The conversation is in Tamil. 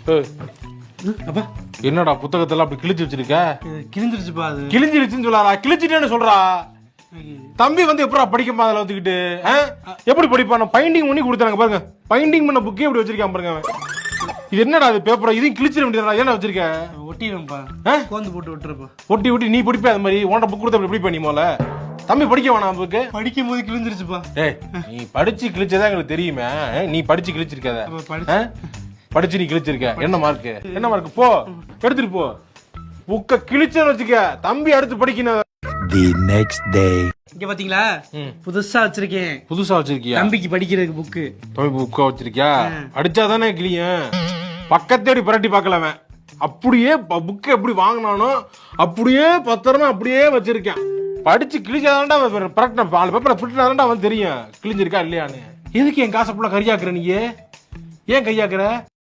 அப்பா என்னடா புத்தகத்தெல்லாம் அப்படி கிழிச்சு வச்சிருக்க? கிழிஞ்சிருச்சுப்பா. அது கிழிஞ்சிருச்சுன்னு சொல்லாரா? கிழிச்சிட்டேன்னு சொல்றா. தம்பி வந்து எப்படா படிக்கும்பா அதில் வச்சுக்கிட்டு? எப்படி படிப்பான்? பைண்டிங் பண்ணி கொடுத்தாங்க பாருங்க. பைண்டிங் பண்ண புக்கே எப்படி வச்சிருக்கான் பாருங்க. இது என்னடா அது பேப்பரா? இதையும் கிழிச்சிட வேண்டியதா? என்ன வச்சிருக்க? ஒட்டிடும்ப்பா. கோந்து போட்டு விட்டுருப்பா. ஒட்டி ஒட்டி நீ படிப்பே அது மாதிரி. உன்ட புக் கொடுத்த எப்படி பண்ணி போல தம்பி படிக்க வேணாம் புக்கு? படிக்கும் போது கிழிஞ்சிருச்சுப்பா. ஏய் நீ படிச்சு கிழிச்சதா எங்களுக்கு தெரியுமே. நீ படிச்சு கிழிச்சிருக்காத. படிச்சு நீ கிழிச்சிருக்க. என்ன மார்க்கு? என்ன மார்க்கு? போ எடுத்துட்டு போ. புக்க கிழிச்சன்னு வச்சுக்க. தம்பி அடுத்து படிக்கணும். The next day. இங்க பாத்தீங்களா, புதுசா வச்சிருக்கேன். புதுசா வச்சிருக்கியா? தம்பிக்கு படிக்கிறதுக்கு புக்கு. தம்பி புக்கா வச்சிருக்கியா? அடிச்சாதானே கிளியும். பக்கத்தேடி புரட்டி பார்க்கலாம. அப்படியே புக்கை எப்படி வாங்கினானோ அப்படியே பத்திரமா அப்படியே வச்சிருக்கேன். படிச்சு கிழிச்சாதான்டா பரட்டின பால் பேப்பரை பிடிச்சாதான்டா அவன் தெரியும் கிழிஞ்சிருக்கா இல்லையான்னு. எதுக்கு என் காசை ஃபுல்லா கையாக்குற? நீ ஏன் கையாக்குற?